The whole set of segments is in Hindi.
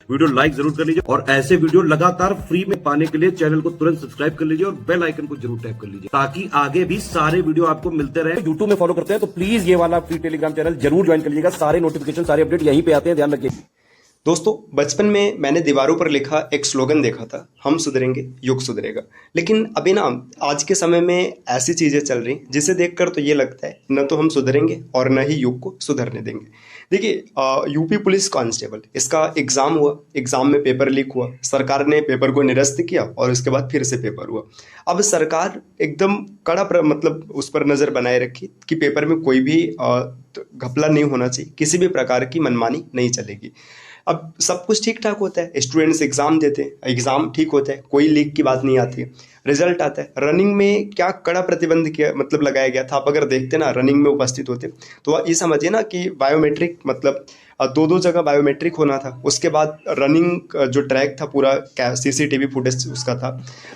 वीडियो लाइक जरूर कर लीजिए और ऐसे वीडियो लगातार फ्री में पाने के लिए चैनल को तुरंत सब्सक्राइब कर लीजिए और बेल आइकन को जरूर टैप कर लीजिए ताकि आगे भी सारे वीडियो आपको मिलते रहे। यूट्यूब में फॉलो करते हैं तो प्लीज ये वाला फ्री टेलीग्राम चैनल जरूर ज्वाइन कर लीजिएगा। सारे नोटिफिकेशन सारे अपडेट यहीं पे आते हैं, ध्यान रखिए। दोस्तों, बचपन में मैंने दीवारों पर लिखा एक स्लोगन देखा था, हम सुधरेंगे युग सुधरेगा। लेकिन अभी ना आज के समय में ऐसी चीज़ें चल रही जिसे देखकर तो ये लगता है न तो हम सुधरेंगे और न ही युग को सुधरने देंगे। देखिए, यूपी पुलिस कांस्टेबल इसका एग्ज़ाम हुआ, एग्ज़ाम में पेपर लीक हुआ, सरकार ने पेपर को निरस्त किया और उसके बाद फिर से पेपर हुआ। अब सरकार एकदम कड़ा मतलब उस पर नज़र बनाए रखी कि पेपर में कोई भी घपला नहीं होना चाहिए, किसी भी प्रकार की मनमानी नहीं चलेगी। अब सब कुछ ठीक ठाक होता है, स्टूडेंट्स एग्जाम देते हैं, एग्जाम ठीक होता है, कोई लीक की बात नहीं आती, रिजल्ट आता है। रनिंग में क्या कड़ा प्रतिबंध किया मतलब लगाया गया था। आप अगर देखते ना रनिंग में उपस्थित होते तो ये समझिए ना कि बायोमेट्रिक मतलब दो जगह बायोमेट्रिक होना था। उसके बाद रनिंग जो ट्रैक था पूरा सीसीटीवी फुटेज उसका था।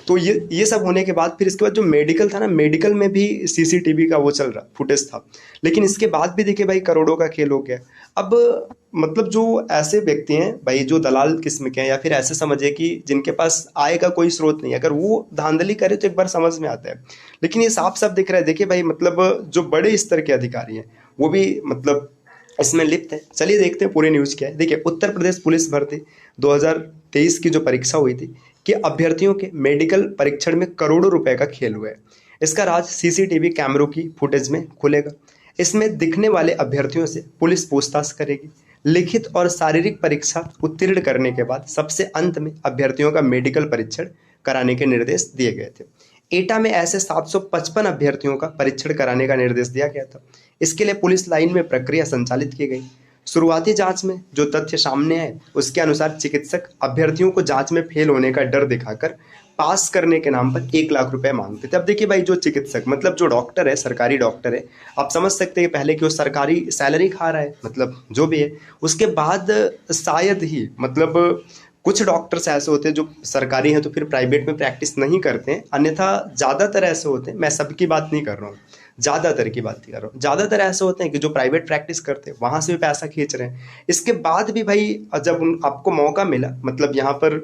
तो ये सब होने के बाद फिर इसके बाद जो मेडिकल था ना, मेडिकल में भी सीसीटीवी का वो चल रहा फुटेज था। लेकिन इसके बाद भी देखिए भाई करोड़ों का खेल हो गया। अब मतलब जो ऐसे व्यक्ति हैं भाई जो दलाल किस्म के हैं या फिर ऐसे समझिए कि जिनके पास आय का कोई स्रोत नहीं, अगर वो धांधली करे तो एक बार समझ में आता है। लेकिन ये साफ साफ दिख रहा है। देखिए भाई मतलब जो बड़े स्तर के अधिकारी हैं वो भी मतलब इसमें लिप्त है। चलिए देखते हैं पूरी न्यूज़ क्या है। देखिए, उत्तर प्रदेश पुलिस भर्ती 2023 की जो परीक्षा हुई थी कि अभ्यर्थियों के मेडिकल परीक्षण में करोड़ों रुपए का खेल हुआ है। इसका राज सीसीटीवी कैमरों की फुटेज में खुलेगा। इसमें दिखने वाले अभ्यर्थियों से पुलिस पूछताछ करेगी। लिखित और शारीरिक परीक्षा उत्तीर्ण करने के बाद सबसे अंत में अभ्यर्थियों का मेडिकल परीक्षण कराने के निर्देश दिए गए थे। एटा में ऐसे 755 अभ्यर्थियों का परीक्षण कराने का निर्देश दिया गया था। इसके लिए पुलिस लाइन में प्रक्रिया संचालित की गई। शुरुआती जांच में जो तथ्य सामने आए उसके अनुसार चिकित्सक अभ्यर्थियों को जांच में फेल होने का डर दिखाकर पास करने के नाम पर 1 लाख रुपए मांगते थे। अब देखिए भाई, जो चिकित्सक मतलब जो डॉक्टर है, सरकारी डॉक्टर है, आप समझ सकते हैं पहले कि वो सरकारी सैलरी खा रहा है, मतलब जो भी है। उसके बाद शायद ही मतलब कुछ डॉक्टर्स ऐसे होते हैं जो सरकारी हैं तो फिर प्राइवेट में प्रैक्टिस नहीं करते हैं, अन्यथा ज़्यादातर ऐसे होते हैं, मैं सबकी बात नहीं कर रहा हूँ, ज़्यादातर की बात नहीं कर रहा हूँ, ज़्यादातर ऐसे होते हैं कि जो प्राइवेट प्रैक्टिस करते हैं वहाँ से भी पैसा खींच रहे हैं। इसके बाद भी भाई जब आपको मौका मिला, मतलब यहाँ पर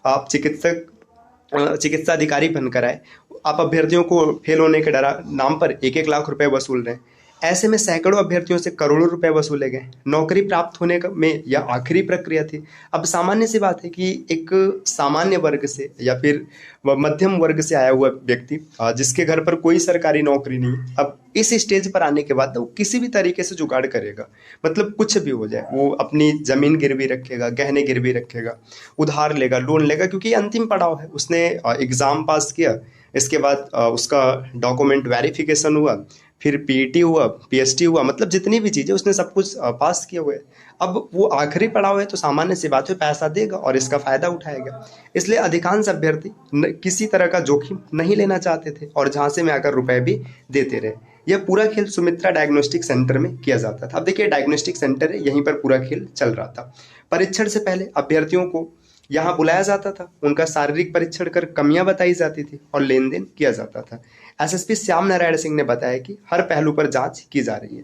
आप चिकित्सा अधिकारी बनकर आए, आप अभ्यर्थियों को फेल होने के डरा नाम पर 1-1 लाख रुपए वसूल रहे हैं। ऐसे में सैकड़ों अभ्यर्थियों से करोड़ों रुपए वसूले गए। नौकरी प्राप्त होने में यह आखिरी प्रक्रिया थी। अब सामान्य सी बात है कि एक सामान्य वर्ग से या फिर मध्यम वर्ग से आया हुआ व्यक्ति जिसके घर पर कोई सरकारी नौकरी नहीं, अब इस स्टेज पर आने के बाद वो किसी भी तरीके से जुगाड़ करेगा, मतलब कुछ भी हो जाए, वो अपनी जमीन गिरवी रखेगा, गहने गिरवी रखेगा, उधार लेगा, लोन लेगा, क्योंकि अंतिम पड़ाव है। उसने एग्जाम पास किया, इसके बाद उसका डॉक्यूमेंट वेरिफिकेशन हुआ, फिर पीईटी हुआ, पीएचडी हुआ, मतलब जितनी भी चीज़ें उसने सब कुछ पास किए हुए। अब वो आखिरी पड़ाव है तो सामान्य सी बात है पैसा देगा और इसका फ़ायदा उठाएगा। इसलिए अधिकांश अभ्यर्थी किसी तरह का जोखिम नहीं लेना चाहते थे और झांसे में आकर रुपए भी देते रहे। यह पूरा खेल सुमित्रा डायग्नोस्टिक सेंटर में किया जाता था। अब देखिए, डायग्नोस्टिक सेंटर है, यहीं पर पूरा खेल चल रहा था। परीक्षण से पहले अभ्यर्थियों को यहाँ बुलाया जाता था, उनका शारीरिक परीक्षण कर कमियां बताई जाती थी और लेन देन किया जाता था। एसएसपी श्याम नारायण सिंह ने बताया कि हर पहलू पर जांच की जा रही है,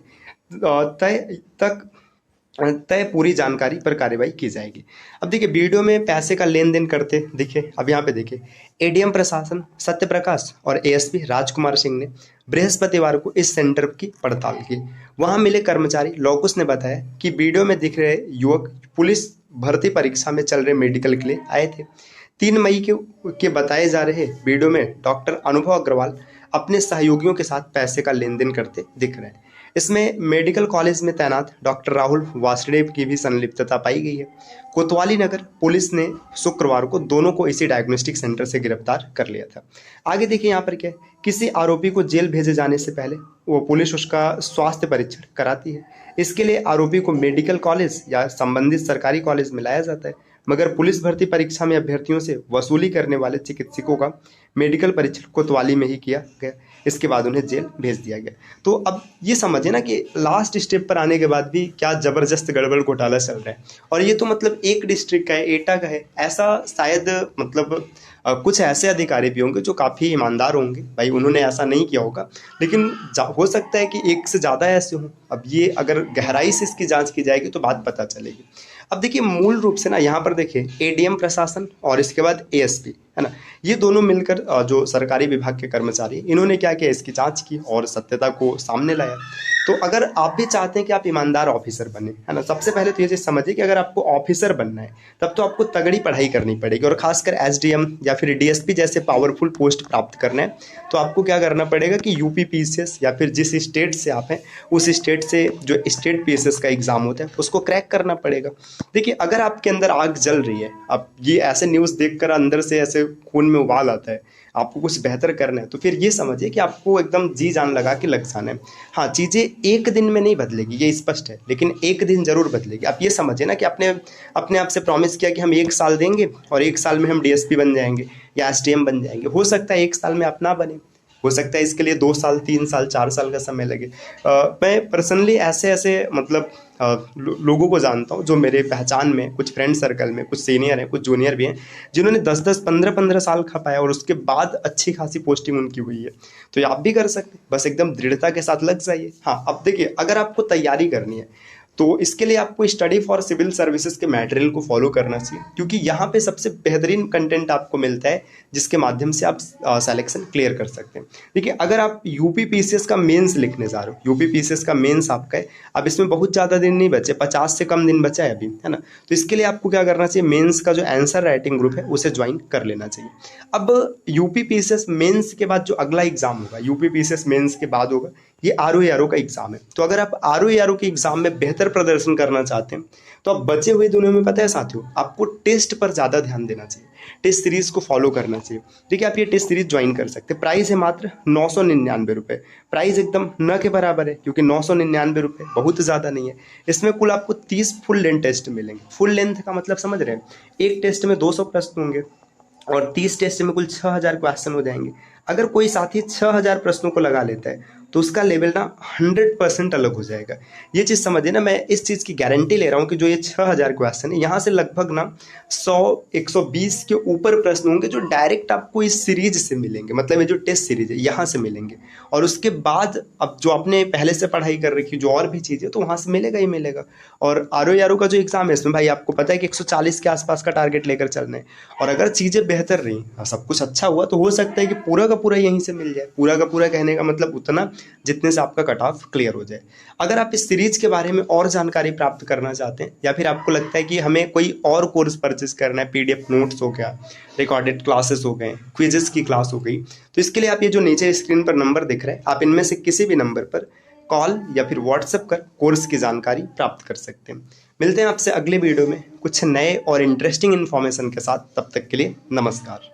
तय पूरी जानकारी पर कार्रवाई की जाएगी। अब देखिए, वीडियो में पैसे का लेन देन करते दिखे। अब यहाँ पे देखिए, एडीएम प्रशासन सत्य प्रकाश और एएसपी राजकुमार सिंह ने बृहस्पतिवार को इस सेंटर की पड़ताल की। वहां मिले कर्मचारी लौकुश ने बताया कि वीडियो में दिख रहे युवक पुलिस भर्ती परीक्षा में चल रहे मेडिकल के लिए आए थे। 3 मई के बताए जा रहे वीडियो में डॉक्टर अनुभव अग्रवाल अपने सहयोगियों के साथ पैसे का लेन देन करते दिख रहे हैं। इसमें मेडिकल कॉलेज में तैनात डॉक्टर राहुल वासुदेव की भी संलिप्तता पाई गई है। कोतवाली नगर पुलिस ने शुक्रवार को दोनों को इसी डायग्नोस्टिक सेंटर से गिरफ्तार कर लिया था। आगे देखिए यहाँ पर क्या है, किसी आरोपी को जेल भेजे जाने से पहले वो पुलिस उसका स्वास्थ्य परीक्षण कराती है। इसके लिए आरोपी को मेडिकल कॉलेज या संबंधित सरकारी कॉलेज में लाया जाता है, मगर पुलिस भर्ती परीक्षा में अभ्यर्थियों से वसूली करने वाले चिकित्सकों का मेडिकल परीक्षण कोतवाली में ही किया गया। इसके बाद उन्हें जेल भेज दिया गया। तो अब ये समझिए ना कि लास्ट स्टेप पर आने के बाद भी क्या ज़बरदस्त गड़बड़ घोटाला चल रहा है। और ये तो मतलब एक डिस्ट्रिक्ट का है, एटा का है, ऐसा शायद मतलब कुछ ऐसे अधिकारी भी होंगे जो काफ़ी ईमानदार होंगे, भाई उन्होंने ऐसा नहीं किया होगा, लेकिन हो सकता है कि एक से ज़्यादा ऐसे हों। अब ये अगर गहराई से इसकी जांच की जाएगी तो बात पता चलेगी। अब देखिए मूल रूप से ना यहाँ पर देखिए एडीएम प्रशासन और इसके बाद एएसपी है ना, ये दोनों मिलकर जो सरकारी विभाग के कर्मचारी इन्होंने क्या किया, इसकी जांच की और सत्यता को सामने लाया। तो अगर आप भी चाहते हैं कि आप ईमानदार ऑफिसर बने, है ना, सबसे पहले तो ये चीज़ समझिए कि अगर आपको ऑफिसर बनना है तब तो आपको तगड़ी पढ़ाई करनी पड़ेगी, और खासकर एसडीएम या फिर डीएसपी जैसे पावरफुल पोस्ट प्राप्त करना है तो आपको क्या करना पड़ेगा कि यूपी पीसीएस या फिर जिस स्टेट से आप हैं उस स्टेट से जो स्टेट पीसीएस का एग्जाम होता है उसको क्रैक करना पड़ेगा। देखिए अगर आपके अंदर आग जल रही है, अब ये ऐसे न्यूज़ देखकर अंदर से ऐसे खून में उबाल आता है, आपको कुछ बेहतर करना है तो फिर ये समझिए कि आपको एकदम जी जान लगा के लग जाना है। हाँ, चीज़ें एक दिन में नहीं बदलेगी, ये स्पष्ट है, लेकिन एक दिन जरूर बदलेगी। आप ये समझिए ना कि आपने अपने आप से प्रॉमिस किया कि हम 1 साल देंगे और 1 साल में हम डीएसपी बन जाएंगे या एसडीएम बन जाएंगे। हो सकता है 1 साल में आप ना बने, हो सकता है इसके लिए 2 साल 3 साल 4 साल का समय लगे। मैं पर्सनली ऐसे मतलब लोगों को जानता हूँ जो मेरे पहचान में, कुछ फ्रेंड सर्कल में कुछ सीनियर हैं, कुछ जूनियर भी हैं, जिन्होंने 10-10 15-15 साल खपाया और उसके बाद अच्छी खासी पोस्टिंग उनकी हुई है। तो ये आप भी कर सकते हैं, बस एकदम दृढ़ता के साथ लग जाइए। हाँ, अब देखिए अगर आपको तैयारी करनी है तो इसके लिए आपको स्टडी फॉर सिविल सर्विसेज के मटेरियल को फॉलो करना चाहिए, क्योंकि यहाँ पे सबसे बेहतरीन कंटेंट आपको मिलता है जिसके माध्यम से आप सिलेक्शन क्लियर कर सकते हैं। देखिए अगर आप यूपी पीसीएस का मेंस लिखने जा रहे हो, यूपी पीसीएस का मेंस आपका है, अब इसमें बहुत ज़्यादा दिन नहीं बचे, 50 से कम दिन बचा है अभी, है ना, तो इसके लिए आपको क्या करना चाहिए, मेंस का जो आंसर राइटिंग ग्रुप है उसे ज्वाइन कर लेना चाहिए। अब यूपी पीसीएस मेंस के बाद जो अगला एग्जाम होगा, यूपी पीसीएस मेंस के बाद होगा ये आरओ का एग्जाम है। तो अगर आप आरओ के एग्जाम में बेहतर प्रदर्शन करना चाहते हैं तो अब बचे हुए दिनों में पता है साथियों, आपको टेस्ट पर ज़्यादा ध्यान देना चाहिए, टेस्ट सीरीज को फॉलो करना चाहिए। देखिए आप ये टेस्ट सीरीज ज्वाइन कर सकते हैं, प्राइस है मात्र 999 रुपये, प्राइस एकदम न के बराबर है, क्योंकि 999 रुपये बहुत ज़्यादा नहीं है। इसमें कुल आपको 30 फुल लेंथ टेस्ट मिलेंगे। फुल लेंथ का मतलब समझ रहे हैं, एक टेस्ट में 200 प्रश्न होंगे और 30 टेस्ट में कुल 6000 क्वेश्चन हो जाएंगे। अगर कोई साथी 6000 प्रश्नों को लगा लेता है तो उसका लेवल ना 100% अलग हो जाएगा। ये चीज़ समझिए ना, मैं इस चीज़ की गारंटी ले रहा हूँ कि जो ये 6000 क्वेश्चन है यहाँ से लगभग ना 100-120 के ऊपर प्रश्न होंगे जो डायरेक्ट आपको इस सीरीज से मिलेंगे, मतलब ये जो टेस्ट सीरीज है यहाँ से मिलेंगे। और उसके बाद अब जो आपने पहले से पढ़ाई कर रखी जो और भी चीज़ें तो वहाँ से मिलेगा ही मिलेगा। और आरओ का जो एग्जाम है इसमें भाई आपको पता है कि 140 के आसपास का टारगेट लेकर चलना है। और अगर चीज़ें बेहतर रही, सब कुछ अच्छा हुआ तो हो सकता है कि पूरा का पूरा यहीं से मिल जाए। पूरा का पूरा कहने का मतलब उतना जितने से आपका कट ऑफ क्लियर हो जाए। अगर आप इस सीरीज के बारे में और जानकारी प्राप्त करना चाहते हैं या फिर आपको लगता है कि हमें कोई और कोर्स परचेस करना है, पीडीएफ नोट्स हो गया, रिकॉर्डेड क्लासेस हो गए, क्विजेस की क्लास हो गई, तो इसके लिए आप ये जो नीचे स्क्रीन पर नंबर दिख रहा है आप इनमें से किसी भी नंबर पर कॉल या फिर व्हाट्सएप कर कोर्स की जानकारी प्राप्त कर सकते हैं। मिलते हैं आपसे अगले वीडियो में कुछ नए और इंटरेस्टिंग इन्फॉर्मेशन के साथ, तब तक के लिए नमस्कार।